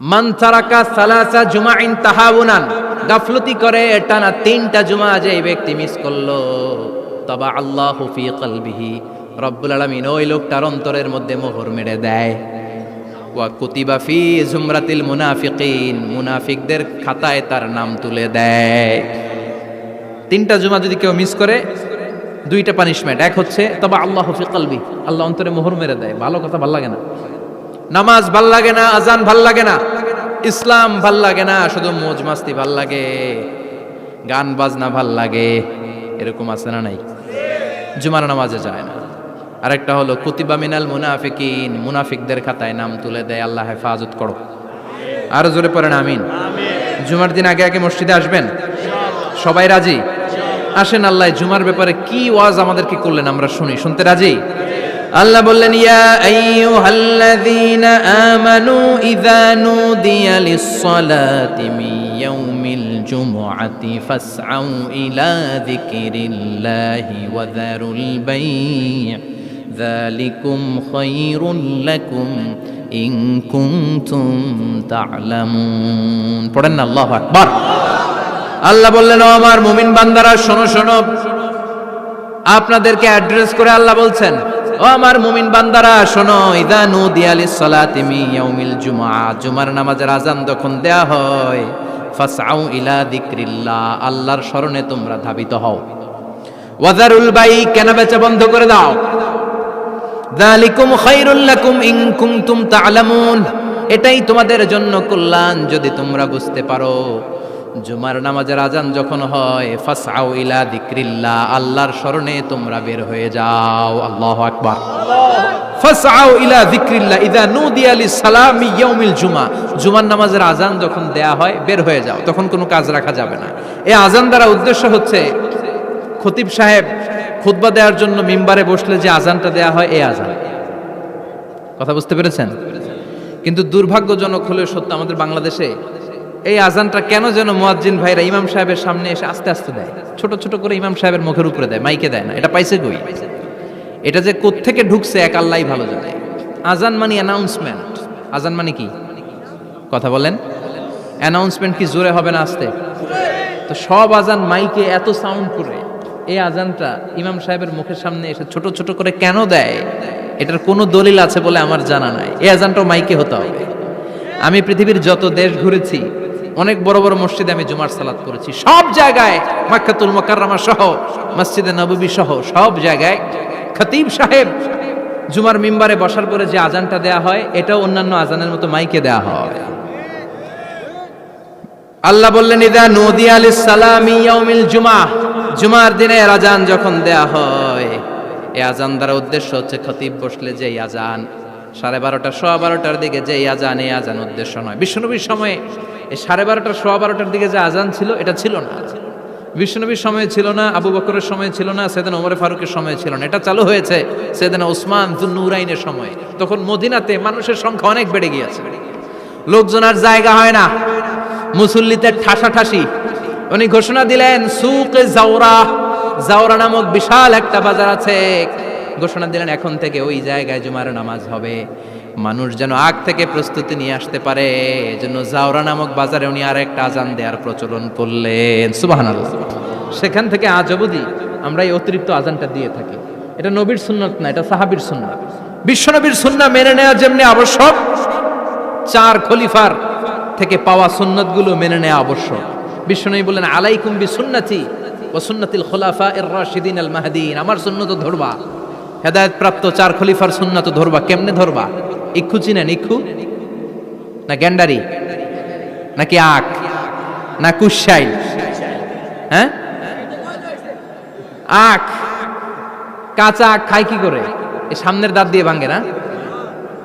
মান তারাকা সালাসা জুমাইন তাহাউনান, গাফলতি করে টানা 3টা জুমা যে ব্যক্তি মিস করলো, তবা আল্লাহু ফি কলবিহি, রব্বুল আলামিন ওই লোকটার অন্তরের মধ্যে মোহর মেরে দেয়। ওয়া কুতিবা ফি জুমরাতিল মুনাফিকিন, মুনাফিকদের খাতায় তার নাম তুলে দেয়। 3টা জুমা যদি কেউ মিস করে, 2টা পানিশমেন্ট। এক হচ্ছে তবা আল্লাহু ফি কলবি, আল্লাহ অন্তরে মোহর মেরে দেয়। ভালো কথা ভাল লাগে না, নামাজ ভাল লাগে না, আজান ভাল লাগে না, ইসলাম ভাল লাগে না, শুধু মৌজ মাস্তি ভাল লাগে, গান বাজনা ভাল লাগে, এরকম আছে না নাই? জুমার নামাজে যায় না। আরেকটা হলো কুতিবা মিনাল মুনাফিকিন, মুনাফিকদের খাতায় নাম তুলে দেয়। আল্লাহ হেফাজত করো। আরো জোরে পড়েন আমিন। জুমার দিন আগে আগে মসজিদে আসবেন, সবাই রাজি? আসেন, আল্লাহ জুমার ব্যাপারে কি ওয়াজ আমাদেরকে করলেন আমরা শুনি। শুনতে রাজি? আল্লাহ বললেন, ইয়া আইয়ুহাল্লাযীনা আমানু ইযা নুদিয়া লিস-সালাতি মিন ইয়াউমিল জুমআতি ফাসআউ ইলা যিকরিল্লাহি ওয়া যারুল বাই', যালিকুম খায়রুল লাকুম ইন কুনতুম তা'লামুন। পড়েন না আল্লাহু আকবার। আল্লাহ বললেন, ও আমার মুমিন বান্দারা শোনো শোনো। আপনাদেরকে অ্যাড্রেস করে আল্লাহ বলছেন, ও আমার মুমিন বান্দারা শোনো, ইযা নুদিয়া লিস-সালাতি মিন ইয়াউমিল জুমআ, জুমার নামাজের আযান যখন দেয়া হয়, ফাসআউ ইলা যিকরিল্লাহ, আল্লাহর স্মরণে তোমরা ধাবিত হও। ওয়া যারুল বাই', কেনা বেচা বন্ধ করে দাও। যালিকুম খায়রুল লাকুম ইন কুনতুম তা'লামুন, এটাই তোমাদের জন্য কল্যাণ যদি তোমরা বুঝতে পারো। জুমার নামাজের আজান যখন হয়, ফাসআউ ইলা যিকরিল্লাহ, আল্লাহর স্মরণে তোমরা বের হয়ে যাও। আল্লাহু আকবার। ফাসআউ ইলা যিকরিল্লাহ ইযা নুদিয়া লিস-সালামি ইয়াউমিল জুমআ, জুমার নামাজের আজান যখন দেয়া হয় বের হয়ে যাও, তখন কোনো কাজ রাখা যাবে না। এই আজান দ্বারা উদ্দেশ্য হচ্ছে খতিব সাহেব খুতবা দেওয়ার জন্য মিম্বারে বসলে যে আজানটা দেয়া হয়, এই আজান। কথা বুঝতে পেরেছেন? কিন্তু দুর্ভাগ্যজনক হলেও সত্য, আমাদের বাংলাদেশে এই আজানটা কেন যেন মুয়াজ্জিন ভাইরা ইমাম সাহেবের সামনে এসে আস্তে আস্তে দেয়, ছোট ছোট করে ইমাম সাহেবের মুখের উপরে দেয়, মাইকে দেয় না। এটা পাইছে কই? এটা যে কোত্থেকে ঢুকছে এক আল্লাহই ভালো জানে। আজান মানে অ্যানাউন্সমেন্ট। আজান মানে কি? কথা বলেন। অ্যানাউন্সমেন্ট কি জোরে হবে না আস্তে? তো সব আজান মাইকে এত সাউন্ড করে, এই আজানটা ইমাম সাহেবের মুখের সামনে এসে ছোট ছোট করে কেন দেয়? এটার কোনো দলিল আছে বলে আমার জানা নাই। এই আজানটাও মাইকে হতে হবে। আমি পৃথিবীর যত দেশ ঘুরেছি, অনেক বড় বড় মসজিদে আমি জুমার সালাত করেছি, সব জায়গায় মক্কাতুল মুকাররমা সহ মসজিদে নববী সহ সব জায়গায় খতিব সাহেব জুমার মিম্বারে বসার পরে যে আজানটা দেয়া হয়, এটাও অন্যান্য আজানের মতো মাইকে দেয়া হয়। আল্লাহ বললেন, ইযা নুদিয়া লিস-সালামি ইয়াউমিল জুমআ, জুমার দিনে আজান যখন দেয়া হয়, এই আজান দ্বারা উদ্দেশ্য হচ্ছে খতিব বসলে যে আজান 12:30 12:15 দিকে যে আজান, এই আজান উদ্দেশ্য নয়। বিশ্বনবীর সময়ে এই 12:30 12:15 দিকে যে আজান ছিল, এটা ছিল না। বিশ্বনবীর সময়ে ছিল না, আবু বকরের সময়ে ছিল না, সাইয়েদনা ওমর ফারুকের সময়ে ছিল না। এটা চালু হয়েছে সাইয়েদনা উসমান যুন্নুরাইনের সময়ে। তখন মদিনাতে মানুষের সংখ্যা অনেক বেড়ে গিয়েছে, লোকজন আর জায়গা হয় না, মুসল্লিতে ঠাসাঠাসি। উনি ঘোষণা দিলেন, সুকে জাওরা, জাওরা নামক বিশাল একটা বাজার আছে, ঘোষণা দিলেন এখন থেকে ওই জায়গায় জুমার নামাজ হবে। মানুষ যেন আগ থেকে প্রস্তুতি নিয়ে আসতে পারে, এজন্য জাওরা নামক বাজারে উনি আর একটা আজান দেওয়ার প্রচলন করলেন। সুবহানাল্লাহ। সেখান থেকে আজ অবধি আমরা এই অতিরিক্ত আজানটা দিয়ে থাকি। এটা নবীর সুন্নাত না, এটা সাহাবীর সুন্নাত। বিশ্বনবীর সুন্নাহ মেনে নেওয়া যেমনি আবশ্যক, 4 খলিফার থেকে পাওয়া সুন্নাতগুলো মেনে নেওয়া আবশ্যক। বিশ্বনবী বললেন, আলাইকুম বিসুন্নতি ওয়া সুন্নাতিল খুলাফায়ে রাশিদিন আল মাহদিন, আমার সুন্নাত ধরবা। হেদায়েত প্রাপ্ত 4 খলিফার সুন্নাত ধরবা। কেমনে ধরবা? ইক্ষু চিনেন? ইক্ষু না গ্যান্ডারি নাকি আখ না কুশাইল? হ্যাঁ, আখ। কাঁচা আখ খায় কি করে? এই সামনের দাঁত দিয়ে ভাঙে না?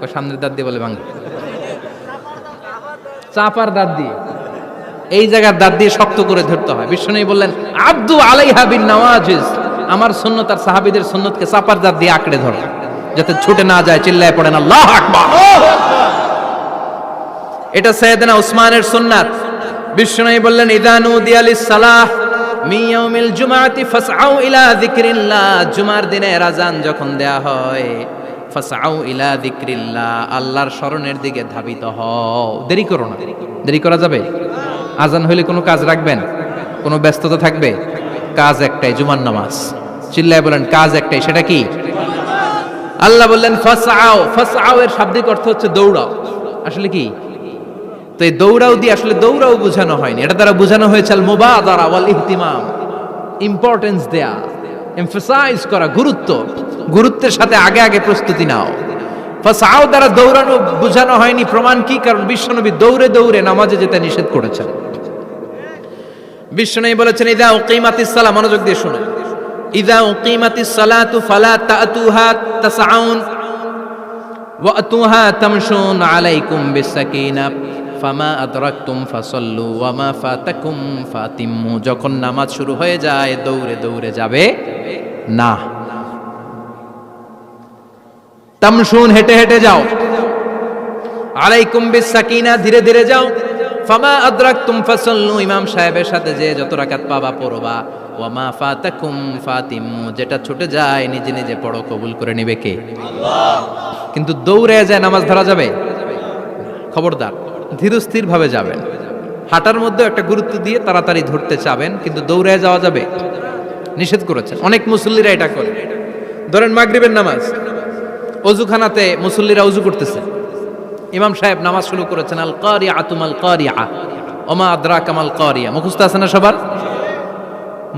ওই সামনের দাঁত দিয়ে বলে ভাঙে, চাপার দাঁত দিয়ে, এই জায়গার দাঁত দিয়ে শক্ত করে ধরতে হয়। বিশ্বনবী বললেন, আব্দু আলাইহা বিন নওয়াজিজ, আমার সুন্নাত আর সাহাবীদের সুন্নাতকে চাপার দাঁত দিয়ে আঁকড়ে ধরো, যাতে ছুটে না যায়। চিল্লায় পড়েন আল্লাহু আকবার। এটা সাইয়েদনা উসমানের সুন্নাত। বিশ্বনবী বললেন, ইযা নুদিয়া লিস-সালাহ মিন ইয়াউমিল জুমআতি ফাসআউ ইলা যিকরিল্লাহ, জুমার দিনে আজান যখন দেয়া হয়, ফাসআউ ইলা যিকরিল্লাহ, আল্লাহর স্মরণের দিকে ধাবিত হও। দেরি করো না। দেরি করা যাবে? আজান হইলে কোনো কাজ রাখবেন? কোনো ব্যস্ততা থাকবে? কাজ একটাই, জুমার নামাজ। চিল্লায় বলেন কাজ একটাই, সেটা কি? আল্লাহ বললেন ফাসআউ। ফাসআউ এর শাব্দিক অর্থ হচ্ছে দৌড়াও। আসলে কি? তো এই দৌড়াও দিয়ে আসলে দৌড়াও বোঝানো হয়নি, এটা দ্বারা বোঝানো হয়েছে আল মুবাদারা ওয়াল ইহতিমাম, ইম্পর্টেন্স দেয়া, এমফাসাইজ করা, গুরুত্বের সাথে আগে আগে প্রস্তুতি নাও। ফাসআউ দ্বারা দৌড়ানো বোঝানো হয়নি। প্রমাণ কি? কারণ বিশ্বনবী দৌড়ে দৌড়ে নামাজে যেতে নিষেধ করেছেন। বিশ্বনবী বলেছেন ইযা উকিমাতিস সালাহ, মনোযোগ দিয়ে শুনুন, ইযা উকিমাতিস সালাতু ফালা তাতুহা তাসআউন ওয়া আতুহা তামশুন আলাইকুম বিসাকিনা ফামা আদরাকতুম ফাসাল্লু ওয়া মা ফাতাকুম ফাতিম্মু। যখন নামাজ শুরু হয়ে যায় দৌড়ে দৌড়ে যাবে না। তামশুন, হেঁটে হেঁটে যাও। আলাইকুম বিসাকিনা, ধীরে ধীরে যাও। ফামা আদরাকতুম ফাসাল্লু, ইমাম সাহেবের সাথে যে যত রাকাত পাবা পড়বা। ওয়া মা ফাতাকুম ফাতিম্মু, যেটা ছুটে যায় নিজে নিজে পড়ো, কবুল করে নেবে কে? আল্লাহ। কিন্তু দৌড়ে যায় নামাজ ধরা যাবে? খবরদার, ধীরস্থির ভাবে যাবেন। হাঁটার মধ্যে একটা গুরুত্ব দিয়ে তাড়াতাড়ি ধরতে চাবেন, কিন্তু দৌড়ে যাওয়া যাবে? নিষেধ করেছেন। অনেক মুসল্লিরা এটা করে। ধরেন মাগরিবের নামাজ, অজুখানাতে মুসল্লিরা অজু করতেছে, ইমাম সাহেব নামাজ শুরু করেছেন আল কারিআতু মাল কারিআ ওমা আদরাকা মাল কারিআ, মুখস্থ আছে না সবার?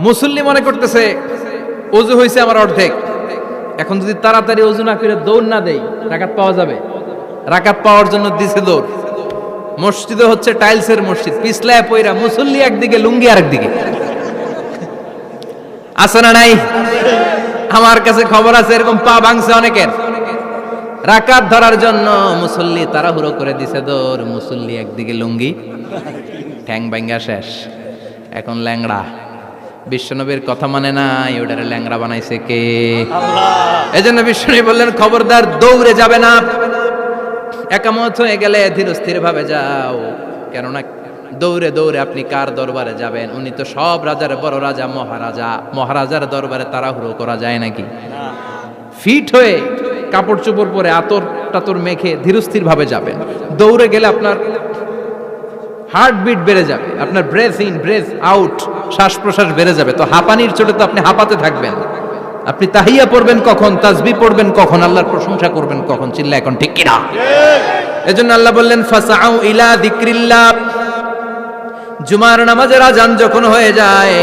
মুসল্লি মনে করতেছে অজু হয়েছে আমার অর্ধেক, এখন যদি তাড়াতাড়ি অজু না করে দৌড় না দেই রাকাত পাওয়া যাবে? রাকাত পাওয়ার জন্য দিছে দৌড়। মসজিদে হচ্ছে টাইলসের মসজিদ, পিছলায় পয়রা মুসল্লি একদিকে, লুঙ্গি আরেকদিকে। আছে না নাই? আমার কাছে খবর আছে এরকম পা ভাঙছে অনেকের। রাকাত ধরার জন্য মুসল্লি তাড়াহুড়ো করে দিছে দৌড়, মুসল্লি একদিকে লুঙ্গি, ঠ্যাং ভাঙ্গা শেষ, এখন ল্যাংড়া। বিশ্বনবীর কথা মানে নাই, ওটারে ল্যাংড়া বানাইছে কে? আল্লাহ। এজন্য বিশ্বনবী বললেন খবরদার দৌড়ে যাবে না, একামত হয়ে গেলে ধীরস্থির ভাবে যাও। কেননা দৌড়ে দৌড়ে আপনি কার দরবারে যাবেন? উনি তো সব রাজার বড় রাজা, মহারাজা। মহারাজার দরবারে তাড়াহুড়ো করা যায় নাকি? ফিট হয়ে কাপড় চোপড় পরে আতর টাতর মেখে ধীরস্থির ভাবে যাবেন। দৌড়ে গেলে আপনার হার্টবিট বেড়ে যাবে, আপনার ব্রেথ ইন ব্রেথ আউট, শ্বাস প্রশ্বাস বেড়ে যাবে। তো হাঁপানির চোটে তো আপনি হাঁপাতে থাকবেন। আপনি তাহিয়া পড়বেন কখন, তাসবিহ পড়বেন কখন, আল্লাহর প্রশংসা করবেন কখন? চিল্লা এখন ঠিক কিনা? এজন্য আল্লাহ বললেন ফাসআউ ইলা যিকরিল্লাহ। জুমার নামাজের আজান যখন হয়ে যায়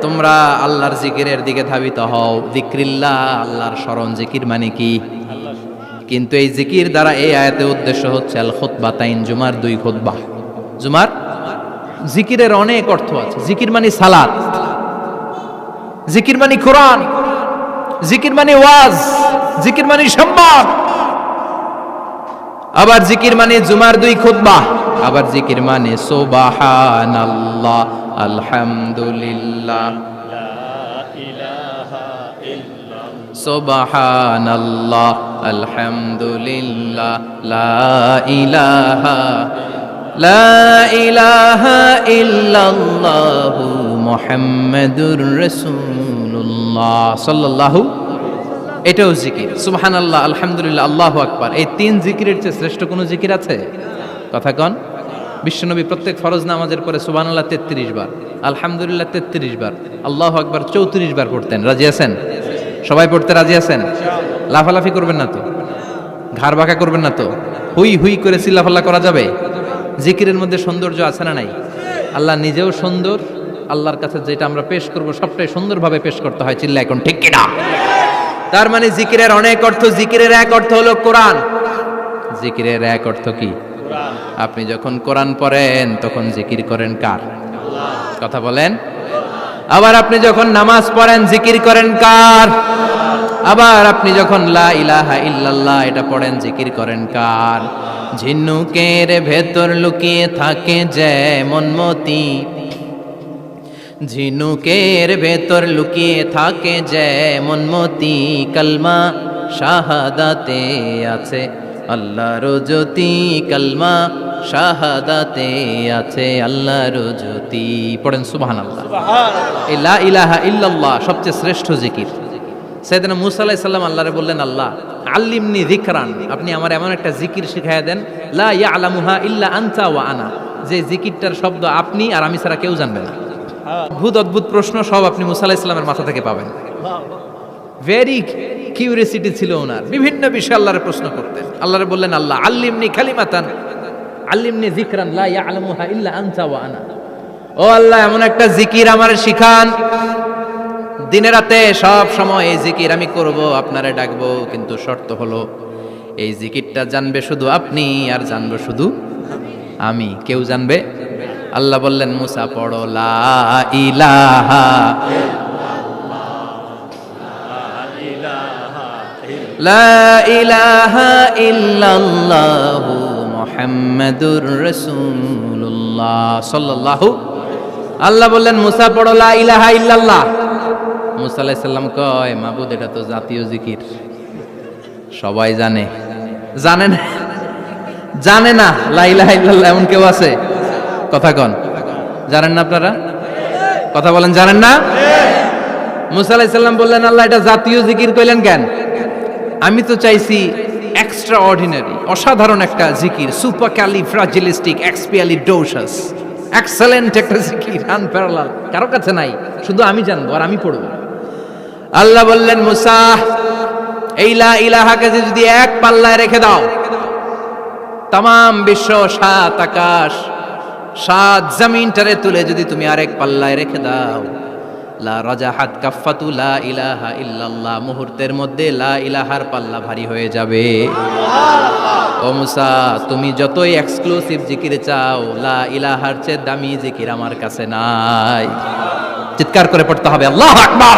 তোমরা আল্লাহর জিকিরের দিকে ধাবিত হও। যিকরিল্লাহ, আল্লাহর স্মরণ। জিকির মানে কি? কিন্তু এই জিকির দ্বারা এই আয়াতের উদ্দেশ্য হচ্ছে আল খুতবাতাইন, জুমার 2 খুতবা। জুমার জিকিরের অনেক অর্থ আছে। জিকির মানে সালাত, জিকির মানে কোরআন, জিকির মানে ওয়াজ, জিকির মানে সংবাদ। আবার জিকির মানে জুমার 2 খুতবা। আবার জিকির মানে সুবহানাল্লাহ, আলহামদুলিল্লাহ, সুবহানাল্লাহ, আলহামদুলিল্লাহ, লা ইলাহা ইল্লাল্লাহু মুহাম্মাদুর রাসূলুল্লাহ সাল্লাল্লাহু। এটাও জিকির। সুবহানাল্লাহ, আলহামদুলিল্লাহ, আল্লাহু আকবার। এই 3 জিকিরের চেয়ে শ্রেষ্ঠ কোনো জিকির আছে? কথা কন। বিশ্বনবী প্রত্যেক ফরজ নামাজের পরে সুবহানাল্লাহ 33 বার, আলহামদুলিল্লাহ 33 বার, আল্লাহু আকবার 34 বার পড়তেন। রাজি আছেন? সবাই পড়তে রাজি আছেন? লাফালাফি করবেন না তো? ঘাড় বাঁকা করবেন না তো? হুই হুই করে চিল্লাফাল্লা করা যাবে? জিকিরের মধ্যে সৌন্দর্য আছে না নাই? আল্লাহ নিজেও সুন্দর। আল্লাহর কাছে যেটা আমরা পেশ করব সবটাই সুন্দরভাবে পেশ করতে হয়। চিল্লা এখন ঠিক কিনা? তার মানে জিকিরের অনেক অর্থ। জিকিরের এক অর্থ হলো কোরআন। জিকিরের এক অর্থ কি? কোরআন। আপনি যখন কোরআন পড়েন তখন জিকির করেন কার? আল্লাহ। কথা বলেন। আবার আপনি যখন নামাজ পড়েন জিকির করেন কার? আবার আপনি যখন লা ইলাহা ইল্লাল্লাহ এটা পড়েন জিকির করেন কার? ঝিনুকের ভেতর লুকিয়ে থাকে যেমন মতি, ঝিনুকের ভেতর লুকিয়ে থাকে যেমন মতি, কালমা শাহাদাতে আছে আল্লাহর জ্যোতি, কালমা শাহাদাতে আছে আল্লাহর জ্যোতি। পড়েন সুবহানাল্লাহ। এই লা ইলাহা ইল্লাল্লাহ সবচেয়ে শ্রেষ্ঠ জিকির। সাইয়েদনা মূসা আলাইহিস সালাম আল্লাহরে বললেন, আল্লাহ আল্লিমনি যিকরান, আপনি আমার এমন একটা জিকির শিখাইয়া দেন, লা ইয়ালামুহা ইল্লা আনতা ওয়া আনা, যে জিকিরটার শব্দ আপনি আর আমি ছাড়া কেউ জানবে না। অদ্ভুত অদ্ভুত প্রশ্ন সব আপনি মূসা আলাইহিস সালামের মাথা থেকে পাবেন। ভেরি কিউরিয়াসিটি ছিল ওনার, বিভিন্ন বিষয়ে আল্লাহরে প্রশ্ন করতেন। আল্লাহরে বললেন, আল্লাহ আল্লিমনি কালিমাতান আল্লিমনি যিকরান লা ইয়ালামুহা ইল্লা আনতা ওয়া আনা, ও আল্লাহ এমন একটা জিকির আমারে শিখান, দিনে রাতে সব সময় এই জিকির আমি করব, আপনারে ডাকবো, কিন্তু শর্ত হলো এই জিকিরটা জানবে শুধু আপনি আর জানবো শুধু আমি, কেউ জানবে। আল্লাহ বললেন, মুসা পড়ো লা ইলাহা লা ইলাহা ইল্লাল্লাহু মুহাম্মাদুর রাসূলুল্লাহ সাল্লাল্লাহু। আল্লাহ বললেন, মুসা পড়ো লা ইলাহা ইল্লাল্লাহ। মুসা আলাইহিস সালাম কয়, মাবুদ এটা তো জাতীয় জিকির, সবাই জানে। জানে না, জানে না লা ইলাহা ইল্লাল্লাহ এমন কেউ আছে? কথা কন, জানেন না আপনারা? কথা বলেন, জানেন না? মুসা আলাইহিস সালাম বললেন, আল্লাহ এটা জাতীয় জিকির কইলেন কেন? আমি তো চাইছি এক্সট্রা অর্ডিনারি, অসাধারণ একটা জিকির, সুপারক্যালিফ্রাজিলিস্টিক এক্সপিয়ালিডোসাস, এক্সেলেন্ট একটা জিকির, আনপ্যারালাল, কারো কাছে নাই, শুধু আমি জানবো আর আমি পড়বো। আল্লাহ বললেন, মুসা এই লা ইলাহাকে যদি এক পাল্লায় রেখে দাও, তামাম বিশ্ব, সাত আকাশ, সাত জমিনটারে তুলে যদি তুমি আরেক পাল্লায় রেখে দাও, লা রাজাহাত কাফাতু লা ইলাহা ইল্লাল্লাহ, মুহূর্তের মধ্যে লা ইলাহার পাল্লা ভারী হয়ে যাবে। ও মুসা, তুমি যতই এক্সক্লুসিভ জিকির চাও, লা ইলাহার চেয়ে দামি জিকির আমার কাছে নাই। চিৎকার করে পড়তে হবে আল্লাহু আকবার।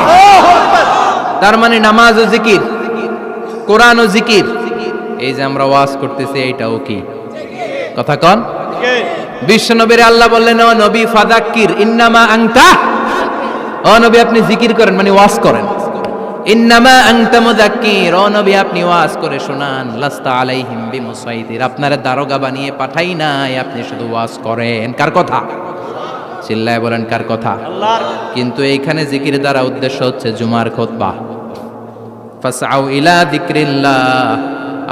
তার মানে নামাজ ও জিকির, কোরআন ও জিকির, এই যে আমরা ওয়াজ করতেছি এইটাও কি? কথা কন। বিশ্ব নবীর আল্লাহ বললেন, ও নবী ফাযাক্কির ইন্নামা আনতা, ও নবী আপনি জিকির করেন মানে ওয়াজ করেন। ইন্নামা আনতা মুযাক্কির, ও নবী আপনি ওয়াজ করে শোনান। লাস্তা আলাইহিম বিমুসাইতির, আপনারা দারোগা বানিয়ে পাঠাই নাই, আপনি শুধু ওয়াজ করেন। কার কথা? চিল্লায় বলেন কার কথা? আল্লাহর। কিন্তু এইখানে জিকির দ্বারা উদ্দেশ্য হচ্ছে জুমার খুতবা। ফাসআউ ইলা যিকরিল্লাহ,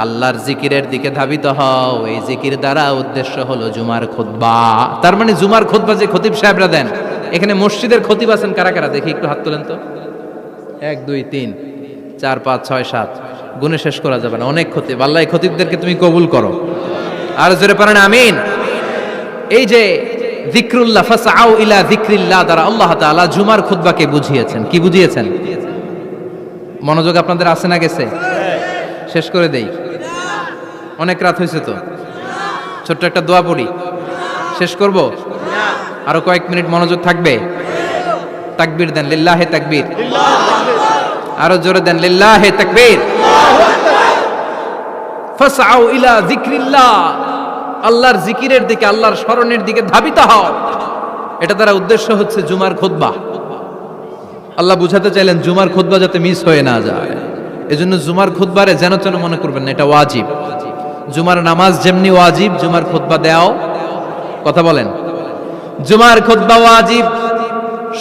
আল্লাহর জিকিরের দিকে ধাবিত হও, এই জিকির দ্বারা উদ্দেশ্য হলো জুমার খুতবা। তার মানে জুমার খুতবা যে খতিব সাহেবরা দেন, এখানে মসজিদের খতিব আছেন কারা কারা? দেখি একটু হাত তোলেন তো। 1 2 3 4 5 6 7, গুণে শেষ করা যাবে না, অনেক খতিব। আল্লাহ এই খতিবদেরকে তুমি কবুল করো। আর জোরে পড়েন আমিন। এই যে যিকরুল্লাহ, ফাসআউ ইলা যিকরিল্লাহ দ্বারা আল্লাহ তাআলা জুমার খুতবাকে বুঝিয়েছেন। কি বুঝিয়েছেন? মনোযোগ আপনাদের আছে না গেছে? শেষ করে দেই, অনেক রাত হয়েছে তো। ছোট্ট একটা দোয়া পড়ি, শেষ করব। আরো কয়েক মিনিট মনোযোগ থাকবে। তাকবীর দেন, লিল্লাহে তাকবীর। আরো জোরে দেন, লিল্লাহে তাকবীর। ফাসআউ ইলা যিকরিল্লাহ, আল্লাহর জিকিরের দিকে, আল্লাহর স্মরণের দিকে ধাবিত হও। এটা দ্বারা উদ্দেশ্য হচ্ছে জুমার খুতবা। আল্লাহ বুঝাতে চাইলেন জুমার খুতবা যাতে মিস হয়ে না যায়, এজন্য জুমার খুতবারে যেন তেন মনে করবেন না, এটা ওয়াজিব। জুমার নামাজ যেমনি ওয়াজিব, জুমার খুতবা দেওয়াও, কথা বলেন, জুমার খুতবা ওয়াজিব,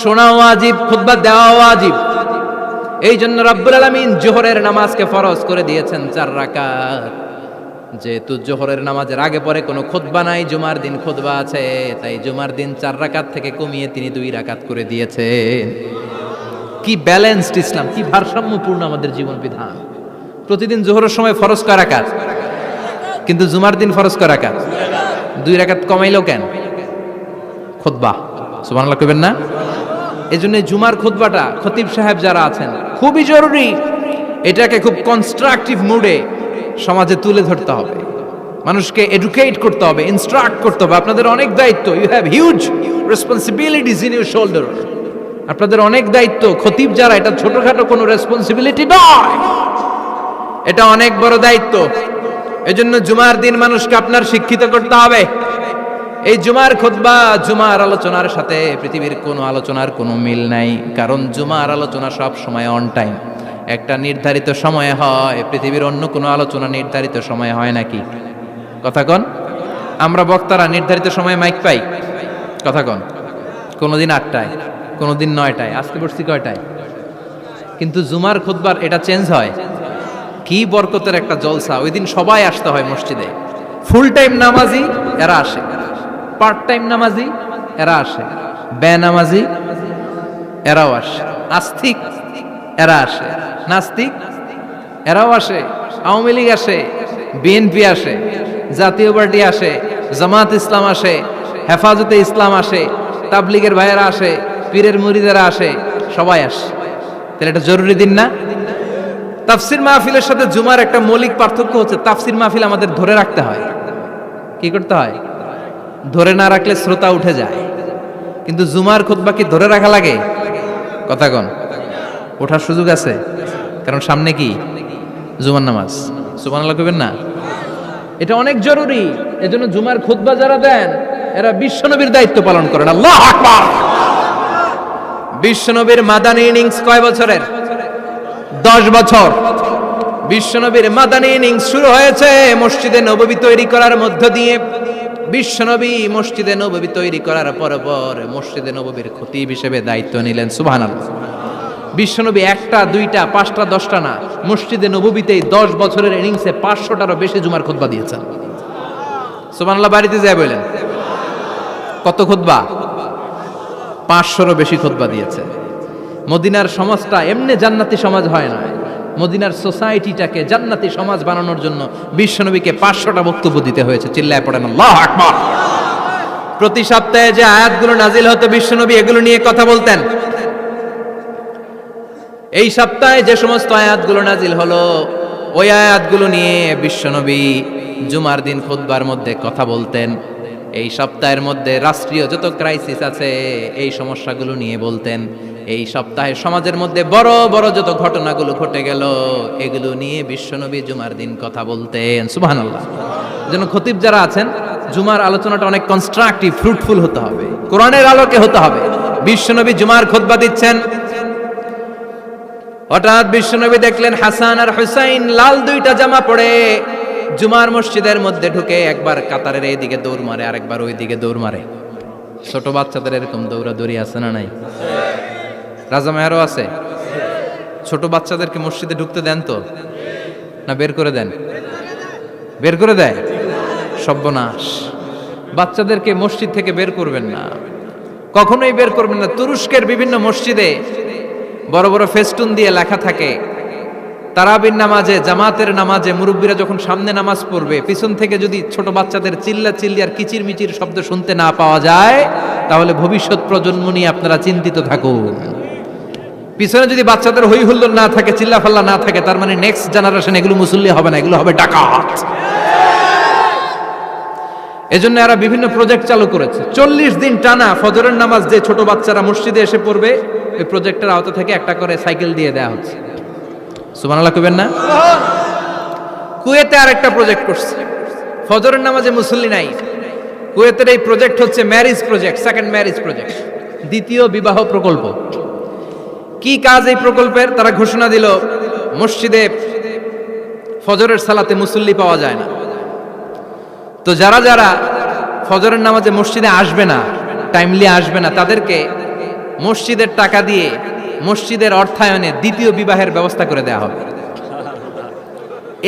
শোনা ওয়াজিব, খুতবা দেওয়া ওয়াজিব। এই জন্য রব্বুল আলামিন জোহরের নামাজকে ফরজ করে দিয়েছেন 4 রাকাত। যেহেতু জোহরের নামাজের আগে পরে কোনো খুতবা নাই, জুমার দিন খুতবা আছে, তাই জুমার দিন 4 রাকাত থেকে কমিয়ে তিনি 2 রাকাত করে দিয়েছেন। কি ব্যালেন্সড ইসলাম, কি ভারসাম্যপূর্ণ আমাদের জীবন বিধান। প্রতিদিন জোহরের সময় ফরজ কয় রাকাত, কিন্তু জুমার দিন ফরজ কয় রাকাত? 2 রাকাত কমাইলো কেন? খুতবা, সুবহানাল্লাহ কইবেন না? এজন্য জুমার খুতবাটা খতিব সাহেব যারা আছেন খুবই জরুরি। এটাকে খুব কনস্ট্রাকটিভ মুডে সমাজে তুলে ধরতে হবে, মানুষকে এডুকেট করতে হবে, ইনস্ট্রাক্ট করতে হবে। আপনাদের অনেক দায়িত্ব, you have huge responsibilities in your shoulder. আপনাদের অনেক দায়িত্ব। খতিব যারা, এটা ছোটখাটো কোনো রেসপন্সিবিলিটি নয়, এটা অনেক বড় দায়িত্ব। এজন্য জুমার দিন মানুষকে আপনার শিক্ষিত করতে হবে। এই জুমার খুতবা, জুমার আলোচনার সাথে পৃথিবীর কোনো আলোচনার কোনো মিল নাই, কারণ জুমার আলোচনা সব সময় অন টাইম, একটা নির্ধারিত সময়ে হয়। পৃথিবীর অন্য কোনো আলোচনা নির্ধারিত সময়ে হয় নাকি? কথা কন। আমরা বক্তারা নির্ধারিত সময়ে মাইক পাই, কথা কন। কোনোদিন 8টায়, কোনোদিন 9টায়, আজকে বসছি কয়টায়? কিন্তু জুমার খুতবার এটা চেঞ্জ হয়। কি বরকতের একটা জলসা! ওই দিন সবাই আসতে হয় মসজিদে। ফুল টাইম নামাজি এরা আসে, পার্ট টাইম নামাজি এরা আসে, বেনামাজি এরাও আসে, আস্তিক এরা আসে, নাস্তিক এরাও আসে, আওয়ামী লীগ আসে, বিএনপি আসে, জাতীয় পার্টি আসে, জামাত ইসলাম আসে, হেফাজতে ইসলাম আসে, তাবলিগের ভাইয়েরা আসে, পীরের মুরিদেরা আসে, সবাই আসে। তাহলে এটা জরুরি দিন না? তাফসির মাহফিলের সাথে জুমার একটা মৌলিক পার্থক্য হচ্ছে, তাফসির মাহফিল আমাদের ধরে রাখতে হয়। কি করতে হয়? ধরে না রাখলে শ্রোতা উঠে যায়। কিন্তু জুমার খুতবা কি ধরে রাখা লাগে? কথা কন, ওঠার সুযোগ আছে, কারণ সামনে কি জুমার নামাজ। সুবহানাল্লাহ কইবেন না? এটা অনেক জরুরি। এজন্য জুমার খুতবা যারা দেন এরা বিশ্বনবীর দায়িত্ব পালন করেন। আল্লাহু আকবার। বিশ্বনবীর মাদানী ইনিংস কয় বছরের? 10 বছর। বিশ্বনবীর মাদানী ইনিংস শুরু হয়েছে মসজিদে নববী তৈরি করার মধ্য দিয়ে। বিশ্বনবী মসজিদে নববী তৈরি করার পর মসজিদে নববীর খতিব হিসেবে দায়িত্ব নিলেন। সুবহানাল্লাহ। বিশ্বনবী একটা, দুইটা, পাঁচটা, 10টা না, মসজিদে নববীতেই 10 বছরের ইনিংসে 500টারও বেশি জুমার খুতবা দিয়েছেন। সুবহানাল্লাহ। বাড়িতে যায় বলেন কত খুতবা? 500রও বেশি খুতবা দিয়েছে। মদিনার সমাজটা এমনি জান্নাতি সমাজ হয় না। মদিনার সোসাইটিটাকে জান্নাতি সমাজ বানানোর জন্য বিশ্বনবীকে 500টা বক্তব্য দিতে হয়েছে। চিল্লায় পড়েন আল্লাহু আকবার। প্রতি সপ্তাহে যে আয়াতগুলো নাজিল হতো বিশ্বনবী এগুলো নিয়ে কথা বলতেন। এই সপ্তাহে যে সমস্ত আয়াতগুলো নাজিল হলো ওই আয়াতগুলো নিয়ে বিশ্বনবী জুমার দিন খুতবার মধ্যে কথা বলতেন। এই সপ্তাহের মধ্যে রাষ্ট্রীয় যত ক্রাইসিস আছে এই সমস্যাগুলো নিয়ে বলতেন। এই সপ্তাহে সমাজের মধ্যে বড় বড় যত ঘটনাগুলো ঘটে গেল এগুলো নিয়ে বিশ্বনবী জুমার দিন কথা বলতেন। সুবহানাল্লাহ। যেন খতিব যারা আছেন জুমার আলোচনাটা অনেক কনস্ট্রাকটিভ, ফ্রুটফুল হতে হবে, কোরআনের আলোকে হতে হবে। বিশ্বনবী জুমার খুতবা দিচ্ছেন, হঠাৎ বিশ্বনবী দেখলেন হাসান আর হুসাইন লাল 2টা জামা পরে জুমার মসজিদের মধ্যে ঢুকে একবার কাতারের এইদিকে দৌড় মারে, আরেকবার ওই দিকে দৌড় মারে। ছোট বাচ্চাদের এরকম দৌড়াদৌড়ি আছে না নাই? রাজা মেয়ারও আছে। ছোট বাচ্চাদেরকে মসজিদে ঢুকতে দেন তো না বের করে দেন? বের করে দেয়। সর্বনাশ। বাচ্চাদেরকে মসজিদ থেকে বের করবেন না, কখনোই বের করবেন না। তুরস্কের বিভিন্ন মসজিদে বড় বড় ফেস্টুন দিয়ে লেখা থাকে তারাবির নামাজে, জামাতের নামাজে মুরব্বীরা যখন সামনে নামাজ পড়বে পিছন থেকে যদি ছোট বাচ্চাদের চিল্লা চিল্লি আর কিচির মিচির শব্দ শুনতে না পাওয়া যায় তাহলে ভবিষ্যৎ প্রজন্ম নিয়ে আপনারা চিন্তিত থাকুন। পিছনে যদি বাচ্চাদের হই হুল্লোড় না থাকে, চিল্লা ফাল্লা না থাকে, তার মানে নেক্সট জেনারেশন এগুলো মুসল্লি হবে না, এগুলো হবে ডাকাত। এজন্য এরা বিভিন্ন প্রজেক্ট চালু করেছে। 40 দিন টানা ফজরের নামাজ যে ছোট বাচ্চারা মসজিদে এসে পড়বে ওই প্রজেক্টের আওতা থেকে একটা করে সাইকেল দিয়ে দেওয়া হচ্ছে। সুবহানাল্লাহ কইবেন না? কুয়েতে আরেকটা প্রজেক্ট করছে, ফজরের নামাজে মুসল্লি নাই। কুয়েতের এই প্রজেক্ট হচ্ছে marriage project, second marriage project, দ্বিতীয় বিবাহ প্রকল্প। কি কাজ এই প্রকল্পের? তারা ঘোষণা দিল মসজিদে ফজরের সালাতে মুসল্লি পাওয়া যায় না, তো যারা যারা ফজরের নামাজে মসজিদে আসবে না, টাইমলি আসবে না, তাদেরকে মসজিদের টাকা দিয়ে মসজিদের অর্থায়নে দ্বিতীয় বিবাহের ব্যবস্থা করে দেওয়া হবে।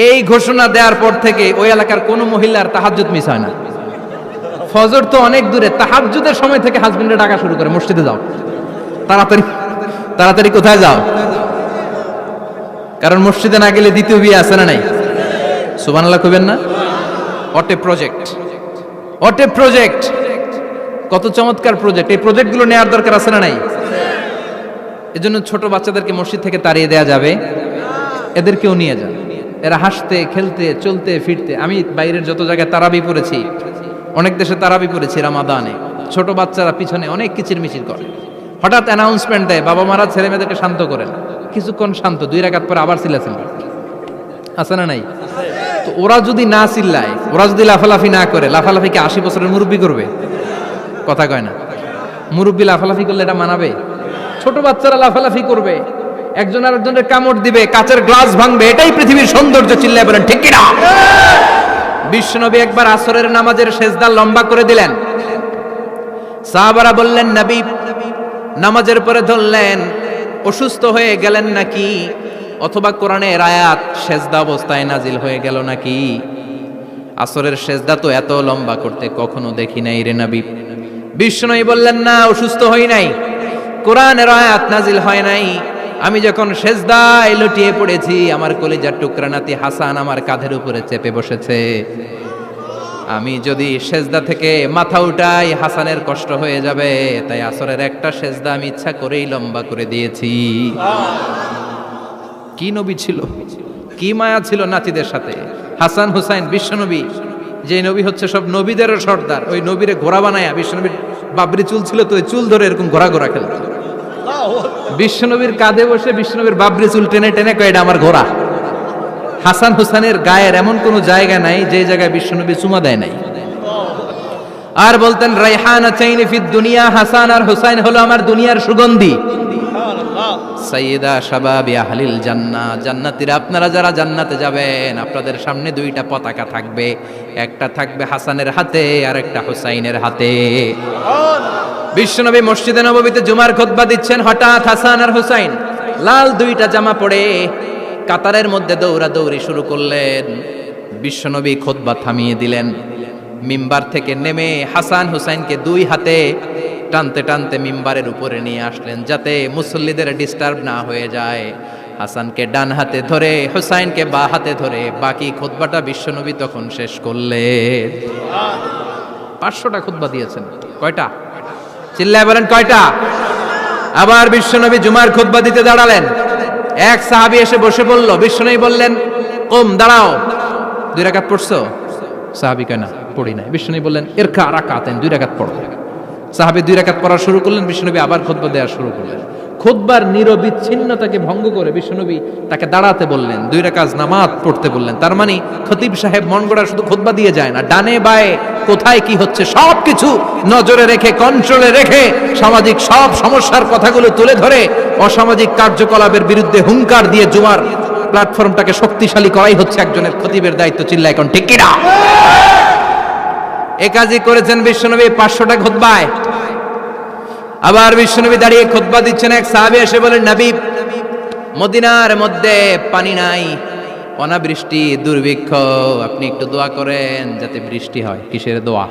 এই ঘোষণা দেওয়ার পর থেকে ওই এলাকার কোন মহিলার তাহাজ্জুদ মিস হয় না। ফজর তো অনেক দূরে, তাহাজ্জুদের সময় থেকে হাজবেন্ডে ডাকা শুরু করে মসজিদে যাও, তাড়াতাড়ি তাড়াতাড়ি কোথায় যাও, কারণ মসজিদে না গেলে দ্বিতীয় বিয়ে আছে না নাই? সুবহানাল্লাহ কইবেন না? What a project, what a project, কত চমৎকার প্রজেক্ট। এই প্রজেক্টগুলো নেওয়ার দরকার আছে না নাই? এজন্য ছোট বাচ্চাদেরকে মসজিদ থেকে তাড়িয়ে দেওয়া যাবে, এদেরকেও নিয়ে যান। এরা হাসতে খেলতে চলতে ফিরতে, আমি বাইরের যত জায়গায় তারাবি পড়েছি, অনেক দেশে তারাবি পড়েছি রামাদানে, ছোট বাচ্চারা পিছনে অনেক কিচির মিচির করে, হঠাৎ অ্যানাউন্সমেন্ট দেয় বাবা মারা ছেলে মেয়েদেরকে শান্ত করেন, কিছুক্ষণ শান্ত, 2 রাকাত পরে আবার চিল্লাচিল্লি আছে না নাই? তো ওরা যদি না চিল্লায়, ওরা যদি লাফালাফি না করে, লাফালাফিকে 80 বছরের মুরব্বী করবে? কথা কয় না। মুরব্বী লাফালাফি করলে এটা মানাবে? ছোট বাচ্চারা লাফালাফি করবে, একজন আরেকজনের কামড় দিবে, কাচের গ্লাস ভাঙবে, এটাই পৃথিবীর সৌন্দর্য। চিল্লায় বলেন ঠিক কিনা? বিশ্বনবী একবার আসরের নামাজের সেজদা লম্বা করে দিলেন, সাহাবারা বললেন নবী, নামাজের পরে ধরলেন অসুস্থ হয়ে গেলেন নাকি, অথবা কোরআনের আয়াত সেজদা অবস্থায় নাজিল হয়ে গেল নাকি? আসরের সেজদা তো এত লম্বা করতে কখনো দেখি নাই রে নবী। বিষ্ণুই বললেন, না, অসুস্থ হই নাই, কোরআনের আয়াত নাজিল হয় নাই। আমি যখন সেজদায় লুটিয়ে পড়েছি, আমার কলিজার টুকরা নাতি হাসান আমার কাঁধের উপরে চেপে বসেছে। আমি যদি সেজদা থেকে মাথা উঠাই হাসানের কষ্ট হয়ে যাবে, তাই আসরের একটা সেজদা আমি ইচ্ছা করেই লম্বা করে দিয়েছি। কি নবী ছিল, কি মায়া ছিল নাতিদের সাথে। হাসান হুসাইন বিশ্বনবী, যে নবী হচ্ছে সব নবীদেরও সর্দার, ওই নবীরে ঘোড়া বানায়া, বিশ্বনবীর বাবরি চুল ছিল তো, ওই চুল ধরে এরকম ঘোড়া ঘোড়া খেলত। বিশ্বনবীর কাঁধে বসে বিশ্বনবীর বাবরি চুল টেনে টেনে কয়, এটা আমার ঘোড়া। হাসান হুসাইনের গায়ের এমন কোন জায়গা নাই যে জায়গায় বিশ্বনবী চুমা দেয় নাই। আর বলতেন, রাইহানা চাইনি ফিদ দুনিয়া, হাসান আর হুসাইন হলো আমার দুনিয়ার সুগন্ধি। সাইয়্যিদা শাবাবি আহলিল জান্নাহ, জান্নাতীরা আপনারা যারা জান্নাতে যাবেন, আপনাদের সামনে দুইটা পতাকা থাকবে, একটা থাকবে হাসানের হাতে আর একটা হুসাইনের হাতে। বিশ্বনবী মসজিদে নববীতে জুমার খুতবা দিচ্ছেন, হঠাৎ হাসান আর হুসাইন লাল দুইটা জামা পরে কাতারের মধ্যে দৌড়াদৌড়ি শুরু করলেন। বিশ্বনবী খুতবা থামিয়ে দিলেন, মিম্বার থেকে নেমে হাসান হুসাইনকে দুই হাতে টানতে টানতে মিম্বারের উপরে নিয়ে আসলেন, যাতে মুসল্লিদের ডিস্টার্ব না হয়ে যায়। হাসানকে ডান হাতে ধরে, হুসাইনকে বা হাতে ধরে বাকি খুতবাটা বিশ্বনবী তখন শেষ করলেন। 500টা খুতবা দিয়েছেন। কয়টা? চিল্লায় বলেন কয়টা? আবার বিশ্বনবী জুমার খুতবা দিতে দাঁড়ালেন। এক সাহাবী এসে বসে বলল, বিশ্বনবী বললেন, কম, দাঁড়াও। 2 রাকাত পড়ছো? সাহাবী কয়, না, পড়ি নাই। বিশ্বনবী বললেন, ইরকা রাকাতান, 2 রাকাত পড়ো। সাহাবী 2 রাকাত পড়া শুরু করলেন, বিশ্বনবী আবার খুতবা দেওয়া শুরু করলেন। খুতবার নিরবিচ্ছিন্নতাকে ভঙ্গ করে বিশ্বনবী তাকে দাঁড়াতে বললেন, 2 রাকাত নামাজ পড়তে বললেন। তার মানে খতিব সাহেব মন গড়া শুধু খুতবা দিয়ে যায় না, ডানে বায়ে কোথায় কি হচ্ছে সবকিছু নজরে রেখে, কন্ট্রোলে রেখে, সামাজিক সব সমস্যার কথাগুলো তুলে ধরে অসামাজিক কার্যকলাপের বিরুদ্ধে হুঙ্কার দিয়ে জুমার প্ল্যাটফর্মটাকে শক্তিশালী করাই হচ্ছে একজনের খতিবের দায়িত্ব। চিল্লায় এখন ঠিক কিনা? এ কাজই করেছেন বিশ্বনবী 500টা খুতবায়। আবার বিশ্বনবী দাঁড়িয়ে খুতবা দিচ্ছেন, এক সাহাবী এসে বলেন, নবী, মদিনার মধ্যে পানি নাই, অনাবৃষ্টি, দুর্ভিক্ষ, আপনি একটু দোয়া করেন যাতে বৃষ্টি হয়। কিসের দোয়া?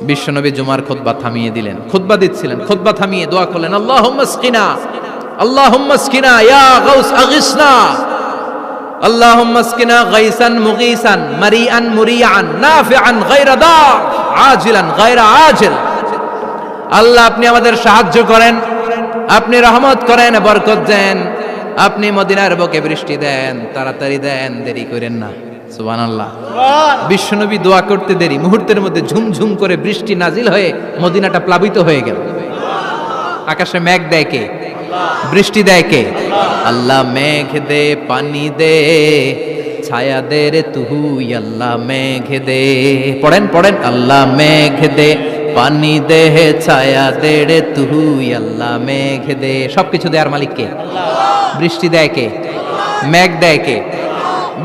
বিশ্বনবী জুমার খুতবা থামিয়ে দিলেন, খুতবা দিচ্ছিলেন, খুতবা থামিয়ে দোয়া করলেন, আল্লাহুম্মা স্কিনা, আল্লাহুম্মা স্কিনা ইয়া গাউস আগিসনা, আল্লাহুম্মা স্কিনা গাইসান মুগীসান মারিআন মুরিআন নাফিআন গায়রা দার আজিলান গায়রা আজিল। আল্লাহ, আপনি আমাদের সাহায্য করেন, আপনি রহমত করেন, বরকত দেন, আপনি মদিনার বুকে বৃষ্টি দেন, তাড়াতাড়ি দেন, দেরি করেন না। সুবহানাল্লাহ। বিশ্বনবী দোয়া করতে দেরি, মুহূর্তের মধ্যে ঝুমঝুম করে বৃষ্টি নাজিল হয়ে মদিনাটা প্লাবিত হয়ে গেল। আকাশে মেঘ দেয় কে? বৃষ্টি দেয় কে? আল্লাহ। মেঘ দে, পানি দে, ছায়া দে রে তুই, আল্লাহ মেঘ দে। পড়েন পড়েন, আল্লাহ মেঘ দে, পানি দে, ছায়া দে রে তুই, আল্লাহ মেঘ দে। সবকিছু দেয়ার মালিক কে? বৃষ্টি দেয় কে? মেঘ দেয় কে?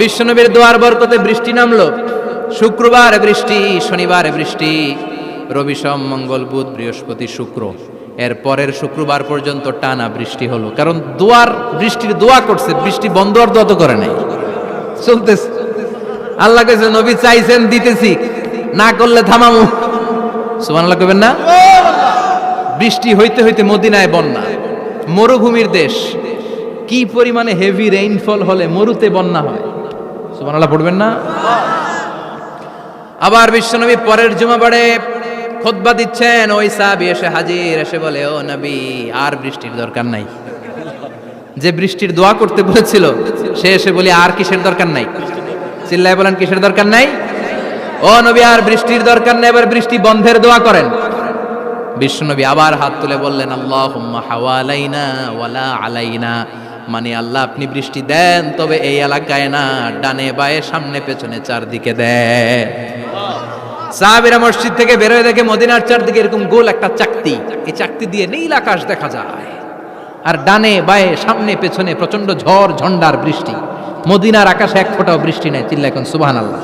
বিশ্বনবীর দোয়ার বরকতে বৃষ্টি নামলো। শুক্রবার বৃষ্টি, শনিবার বৃষ্টি, রবি সোম মঙ্গল বুধ বৃহস্পতি শুক্র, এর পরের শুক্রবার পর্যন্ত টানা বৃষ্টি হলো। কারণ দোয়ার, বৃষ্টির দোয়া করছে, বৃষ্টি বন্ধ আর দোয়া তো করে নাই, চলতেছে। আল্লাহ কাছে নবী চাইছেন, দিতেছি, না করলে থামামু। সুবহানাল্লাহ কইবেন না? বৃষ্টি হইতে হইতে মদিনায় বন্যা, মরুভূমির দেশ, কি পরিমাণে হেভি রেইনফল হলে মরুতে বন্যা হয়। সুবহানাল্লাহ পড়বেন না? আবার বিশ্বনবী পরের জুমাবারে খুতবা দিচ্ছেন, ওই সাহাবী এসে হাজির, এসে বলে, ও নবী, আর বৃষ্টির দরকার নাই। যে বৃষ্টির দোয়া করতে বলেছিল সে এসে বলে, আর কিসের দরকার নাই? চিল্লায় বলেন, কিসের দরকার নাই? ও নবী, আর বৃষ্টির দরকার নেই, এবার বৃষ্টি বন্ধের দোয়া করেন। বিশ্বনবী আবার হাত তুলে বললেন, আল্লাহুম্মা হাওয়ালাইনা ওয়ালা আলাইনা, মানে আল্লাহ, আপনি বৃষ্টি দেন, তবে এই এলাকায় না, ডানে বায়ে সামনে পেছনে চারদিকে দেন। সাহাবীরা মসজিদ থেকে বের হয়ে দেখে মদিনার চারদিকে এরকম গোল একটা চাকতি, এই চাকতি দিয়ে নীল আকাশ দেখা যায়, আর ডানে বায়ে সামনে পেছনে প্রচন্ড ঝড় ঝন্ডার বৃষ্টি। মদিনার আকাশে এক ফোঁটাও বৃষ্টি নেই। চিল্লা এখন সুবহানাল্লাহ।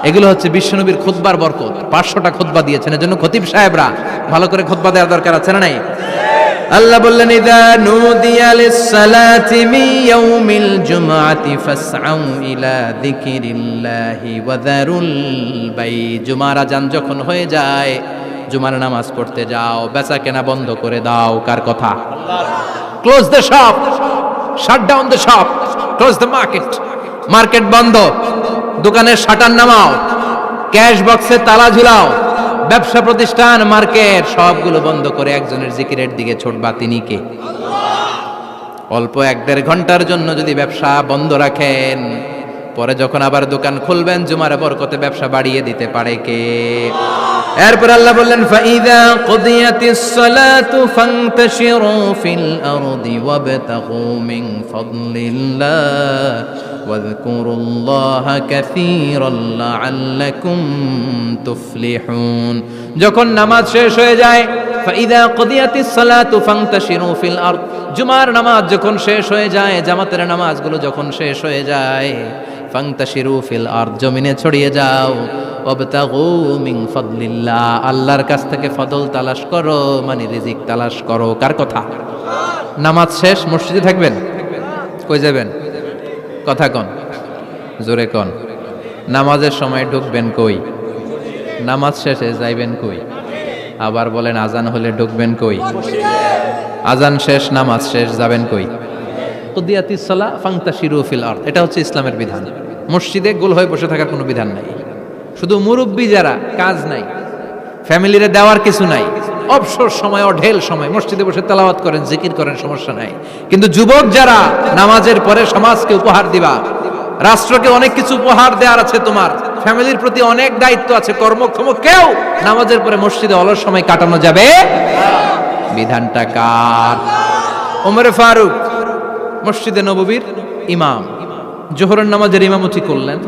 এগুলো হচ্ছে বিশ্বনবীর খুতবার বরকত। 500টা খুতবা দিয়েছেন, এজন্য খতিব সাহেবরা ভালো করে খুতবা দেওয়ার দরকার আছে না নাই? আল্লাহ বললেন ইযা নুদিয়া লিস-সালাতি মিন ইয়াউমিল জুমআতি ফাসআউ ইলা যিকিরিল্লাহি ওয়া যারুল বাই। জুমার আযান যখন হয়ে যায় জুমার নামাজ পড়তে যাও, বেচা কেনা বন্ধ করে দাও। কার কথা? আল্লাহর। Close the shop, shut down the shop, close the market. Market বন্ধ, দোকানের শাটার নামাও, ক্যাশ বক্সে তালা ঝুলাও, ব্যবসা প্রতিষ্ঠান মার্কেট সবগুলো বন্ধ করে একজনের জিকিরের দিকে ছুটবা। তিনি কে? অল্প 1-1.5 ঘন্টার জন্য যদি ব্যবসা বন্ধ রাখেন, পরে যখন আবার দোকান খুলবেন জুমার বরকতে ব্যবসা বাড়িয়ে দিতে পারে কে? এরপর আল্লাহ বললেন ফাইদা কুদিয়াতিস সালাতু ফান্তাশিরু ফিল আরদি ওয়াবতাগু মিন ফাদলিল্লাহ ওয়াযকুরুল্লাহা কাসীরান লাআল্লাকুম তুফলিহুন। যখন নামাজ শেষ হয়ে যায়, ফাইদা কুদিয়াতিস সালাতু ফান্তাশিরু ফিল আরদ, জুমার নামাজ যখন শেষ হয়ে যায়, জামাতের নামাজগুলো যখন শেষ হয়ে যায়, ফান্তাশিরু ফিল আরদ, জমিনে ছড়িয়ে যাও, ওয়াবতাগু মিন ফাদলিল্লাহ, আল্লাহর কাছ থেকে ফজল তালাশ করো, মানে রিজিক তালাশ করো। কার কথা? নামাজ শেষ মসজিদে থাকবেন? কই যাবেন? কথা কন, জোরে কন। নামাজের সময় ঢুকবেন কই? নামাজ শেষে যাইবেন কই? আবার বলেন আজান হলে ঢুকবেন কই? আজান শেষ, নামাজ শেষ, যাবেন কই? কুদিয়াতিস সালাহ ফান্তাশিরু ফিল আরদ, এটা হচ্ছে ইসলামের বিধান। মসজিদে গোল হয়ে বসে থাকার কোনো বিধান নাই। শুধু মুরব্বী যারা, কাজ নাই, ফ্যামিলিরে দেওয়ার কিছু নাই, অবসর সময়, অঢেল সময় মসজিদে বসে তেলাওয়াত করেন, জিকির করেন, সমস্যা নাই। কিন্তু যুবক যারা, নামাজের পরে সমাজকে উপহার দিবা, রাষ্ট্রকে অনেক কিছু উপহার দেওয়ার আছে, তোমার ফ্যামিলির প্রতি অনেক দায়িত্ব আছে, কর্মক্ষম কেউ নামাজের পরে মসজিদে অলস সময় কাটানো যাবে? বিধানটা কার? ওমর ফারুক মসজিদে নববীর ইমাম, জোহরের নামাজের ইমামতি করলেন,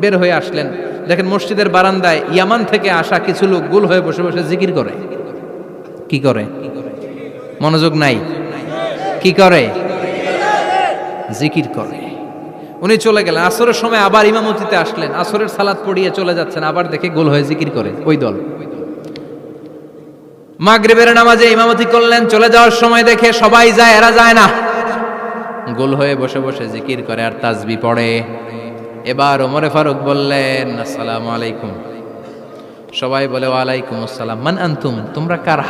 বের হয়ে আসলেন, দেখেন মসজিদের বারান্দায় ইয়ামান থেকে আসা কিছু লোক গোল হয়ে বসে বসে জিকির করে। কি করে? মনোযোগ নাই। কি করে? জিকির করে। উনি চলে গেলেন, আসরের সময় আবার ইমামতিতে আসলেন, আসরের সালাত পড়িয়ে চলে যাচ্ছেন, আবার দেখে গোল হয়ে জিকির করে ওই দল। মাগরিবের নামাজে ইমামতি করলেন, চলে যাওয়ার সময় দেখে সবাই যায়, এরা যায় না, গোল হয়ে বসে বসে জিকির করে আর তাসবিহ পড়ে। এবার ওমরে ফারুক বললেন আসসালামু আলাইকুম। সবাই বলে ওয়ালাইকুম আসসালাম। মান আনতুম, তোমরা কারা?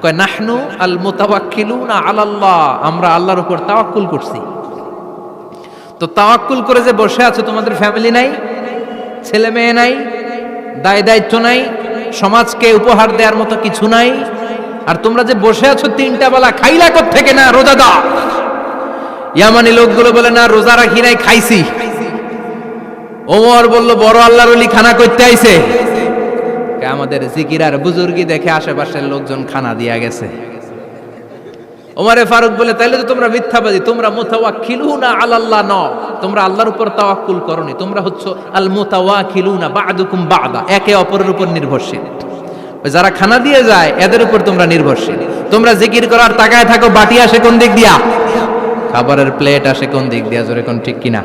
কয় নাহনু আল মুতাওয়াক্কিলুনা আলাল্লাহ, আমরা আল্লাহর উপর তাওয়াক্কুল করছি। তো তাওয়াক্কুল করে যে বসে আছো, তোমাদের ফ্যামিলি নাই, ছেলে মেয়ে নাই, দায় দায়িত্ব নাই, সমাজকে উপহার দেওয়ার মতো কিছু নাই, আর তোমরা যে বসে আছো 3টা বেলা, খাইলা কোত্থেকে? না রোজা দাও। ইয়ামানি লোকগুলো বলে না রোজা রাখি নাই, খাইছি। ওমর বলল বড় আল্লাহর ওলি খানা করতে আইছে। আমাদের জিকির আর বুজুর্গি দেখে আশেপাশের লোকজন খানা দিয়া গেছে। ওমরে ফারুক বলে তাইলে তো তোমরা মিথ্যাবাদী, তোমরা মুতাওয়াক্কিলুনা আলাল্লাহ নও, তোমরা আল্লাহর উপর তাওয়াক্কুল করনি, তোমরা হচ্ছে আল মুতাওয়াক্কিলুনা বা'দুকুম বা'দা, একে অপরের উপর নির্ভরশীল। যারা খানা দিয়ে যায় এদের উপর তোমরা নির্ভরশীল। তোমরা জিকির করার তাকায় থাকো, বাটি আসে কোন দিক দিয়া, খাবারের প্লেট আসে কোন দিক দিয়া, জোরে কোন ঠিক কিনা?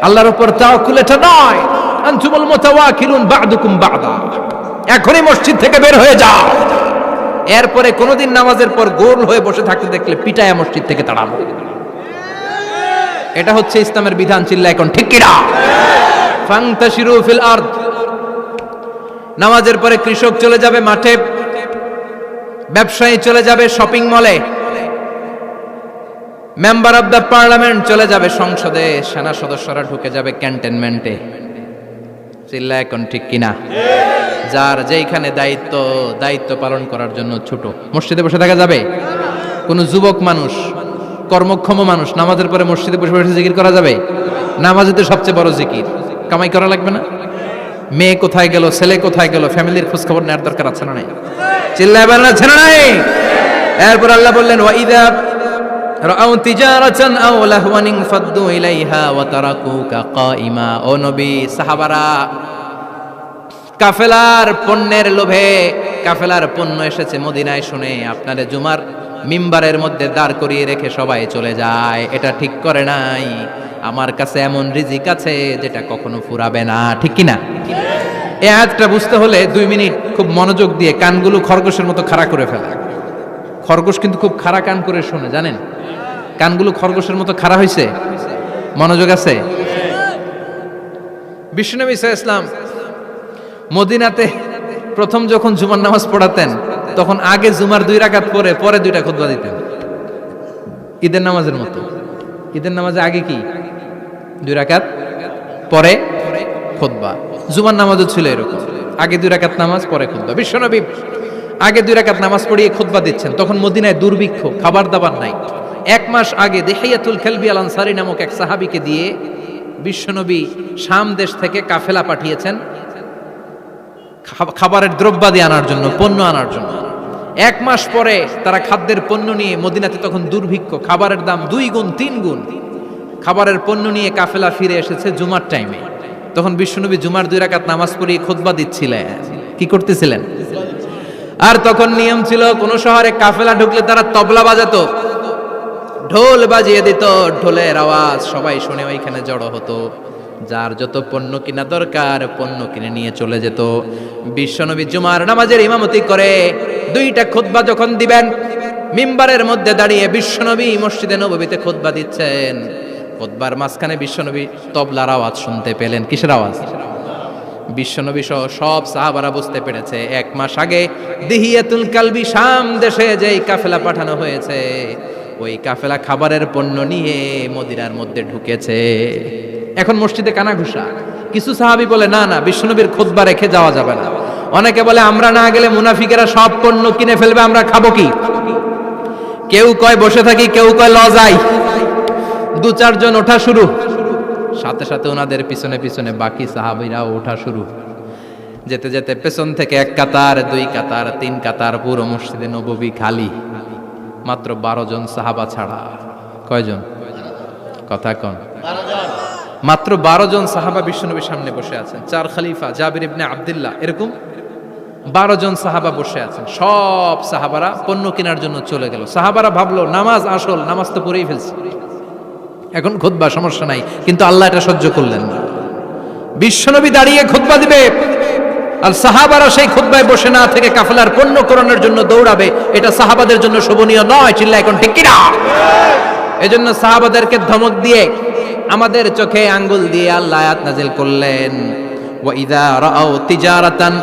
আল্লাহর উপর তাওয়াক্কুল এটা নয়। আনতুমুল মুতাওয়াক্কিলুন বা'দুকুম বা'দা, এখনই মসজিদ থেকে বের হয়ে যাও। এরপরে কোনদিন নামাজের পর গোল হয়ে বসে থাকতে দেখলে পিটায়া মসজিদ থেকে তাড়াবো। এটা হচ্ছে ইসলামের বিধান। চিল্লা এখন ঠিক কিনা? ফান্তাশিরু ফিল আরদ। নামাজের পরে কৃষক চলে যাবে মাঠে, ব্যবসায়ী চলে যাবে শপিং মলে, মেম্বার অব দ্য পার্লামেন্ট চলে যাবে সংসদে, সেনা সদস্যরা ঢুকে যাবে ক্যান্টনমেন্টে। চিল্লা এখন ঠিক কিনা? যার যেইখানে দায়িত্ব পালন করার জন্য ছোট, মসজিদে বসে থাকা যাবে? কোন যুবক মানুষ, কর্মক্ষম মানুষ নামাজের পরে মসজিদে বসে বসে জিকির করা যাবে? নামাজেতে সবচেয়ে বড় জিকির। কামাই করা লাগবে না? মেয়ে কোথায় গেল, ছেলে কোথায় গেল, ফ্যামিলির খোঁজ খবর নেওয়ার দরকার আছে না নাই? চিল্লায় বলেন আছে না নাই? এরপর আল্লাহ বললেন ওয়াইদা রাআউ তিজারাতান আও লাহওয়ান ফাদ্দু ইলাইহা ওয়া তারাকুকা কাইমা। ও নবী, সাহাবারা কাফেলার পণ্যের লোভে, কাফেলার পণ্য এসেছে মদিনায় শুনে আপনাদের জুমার মিম্বারের মধ্যে দাঁড় করিয়ে রেখে সবাই চলে যায়। এটা ঠিক করে নাই। আমার কাছে এমন রিজিক আছে যেটা কখনো ফুরাবে না। ঠিক কিনা? এই আয়াতটা বুঝতে হলে 2 মিনিট খুব মনোযোগ দিয়ে কানগুলো খরগোশের মতো খাড়া করে ফেলা, খরগোশ কিন্তু খুব খাড়া কান করে শোনে, জানেন? কানগুলো খরগোশের মতো খাড়া হয়েছে। মনোযোগ আছে? বিশ্বনবী সাল্লাল্লাহু আলাইহি ওয়াসাল্লাম মদিনাতে প্রথম যখন জুমার নামাজ পড়াতেন, তখন আগে জুমার 2 রাকাত পরে 2টা খুতবা দিতেন, ঈদের নামাজের মতো। ঈদের নামাজে আগে কি 2 রাকাত, পরে খুতবা। জুমার নামাজও ছিল এরকম, আগে 2 রাকাত নামাজ, পরে খুতবা। বিশ্বনবী আগে 2 রাকাত নামাজ পড়িয়ে খুতবা দিচ্ছেন, তখন মদিনায় দুর্ভিক্ষ, খাবার দাবার নাই। 1 মাস আগে দিহিয়াতুল কালবি আল আনসারী নামক এক সাহাবীকে দিয়ে বিশ্বনবী শাম দেশ থেকে কাফেলা পাঠিয়েছেন খাবারের দ্রব্যাদি আনার জন্য, পণ্য আনার জন্য। 1 মাস পরে তারা খাদ্যের পণ্য নিয়ে, মদিনাতে তখন দুর্ভিক্ষ, খাবারের দাম 2 গুণ 3 গুণ, খাবারের পণ্য নিয়ে কাফেলা ফিরে এসেছে জুমার টাইমে। তখন বিশ্বনবী জুমার 2 রাকাত নামাজ পড়িয়ে খুতবা দিচ্ছিলেন। কি করতেছিলেন? আর তখন নিয়ম ছিল, কোন শহরে কাফেলা ঢুকলে তারা তবলা বাজাতো, ঢোল বাজিয়ে দিত, ঢোলের আওয়াজ সবাই শুনে ওইখানে জড়ো হতো। যার যত পণ্য কিনা দরকার পণ্য কিনে নিয়ে চলে যেত। বিশ্বনবী জুমার নামাজের ইমামতি করে 2টা খুতবা যখন দিবেন, মিম্বারের মধ্যে দাঁড়িয়ে বিশ্বনবী মসজিদে নববীতে খুতবা দিচ্ছেন। খুতবার মাঝখানে বিশ্বনবী তবলার আওয়াজ শুনতে পেলেন। কিসের আওয়াজ? বিশ্বনবী সহ সব সাহাবারা বুঝতে পেরেছে 1 মাস আগে দিহিয়াতুল কালবি শাম দেশে যেই কাফেলা পাঠানো হয়েছে, ওই কাফেলা খাবারের পণ্য নিয়ে মদিনার মধ্যে ঢুকেছে। এখন মসজিদে কানাঘুষা। কিছু সাহাবী বলে না না, বিশ্বনবীর খুতবা রেখে যাওয়া যাবে না। অনেকে বলে আমরা না গেলে মুনাফিকেরা সব পণ্য কিনে ফেলবে, আমরা খাবো কি? কেউ কয় বসে থাকি, কেউ কয় লজাই। 2-4 জন ওঠা শুরু, সাথে সাথে ওনাদের পিছনে পিছনে বাকি সাহাবীরাও ওঠা শুরু। যেতে যেতে পেছন থেকে 1 কাতার, 2 কাতার, 3 কাতার, পুরো মসজিদে নববী খালি, মাত্র 12 জন সাহাবা ছাড়া। কয়জন? কথা কন। মাত্র 12 জন সাহাবা বিশ্বনবীর সামনে বসে আছেন। 4 খলিফা, জাবির ইবনে আব্দুল্লাহ, এরকম 12 জন সাহাবা বসে আছেন। সব সাহাবারা পণ্য কেনার জন্য চলে গেল। সাহাবারা ভাবলো নামাজ আসল, নামাজ তো পড়েই ফেলছি, এখন খুতবা সমস্যা নাই। কিন্তু আল্লাহ এটা সহ্য করলেন না। বিশ্বনবী দাঁড়িয়ে খুতবা দিবে আর সাহাবারা সেই খুতবায় বসে না থেকে কাফেলার পণ্য কোরআনের জন্য দৌড়াবে, এটা সাহাবাদের জন্য শোভনীয় নয়। চিল্লা এখন ঠিক কিনা? এজন্য সাহাবাদেরকে ধমক দিয়ে, আমাদের চোখে আঙ্গুল দিয়ে আল্লাহ আয়াত নাযিল করলেন, ওয়া ইযা রাআউ তিজারাতান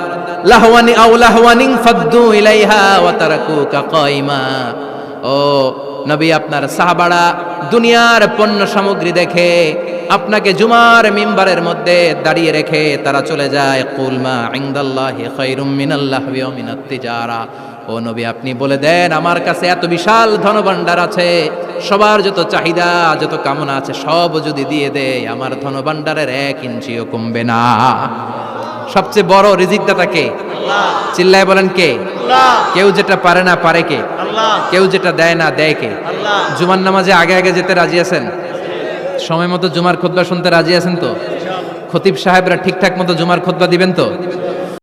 লাহওয়ানি আও লাহওয়ানিন ফাদ্দু ইলাইহা ওয়া তারাকুকা কাইমা। ও নবী, আপনার সাহাবারা দুনিয়ার পণ্য সামগ্রী দেখে আপনাকে জুমার মিম্বারের মধ্যে দাঁড়িয়ে রেখে তারা চলে যায়। কুল মা ইনদাল্লাহি খায়রুম মিনাল লাহবি ওয়া মিনাত তিজারা। ও নবী, আপনি বলে দেন আমার কাছে এত বিশাল ধনভাণ্ডার আছে, সবার যত চাহিদা যত কামনা আছে সব যদি দিয়ে দেয়, আমার ধনভাণ্ডারের 1 ইঞ্চিও কমবে না। সবচেয়ে বড় রিজিকদাতা কে? আল্লাহ। চিল্লায় বলেন কে? আল্লাহ। কেউ যেটা পারে না পারে কে? আল্লাহ। কেউ যেটা দেয় না দেয় কে? আল্লাহ। জুমার নামাজে আগে আগে যেতে রাজি আছেন? সময় মতো জুমার খুতবা শুনতে রাজি আছেন তো? খতিব সাহেবরা ঠিকঠাক মতো জুমার খুতবা দিবেন তো?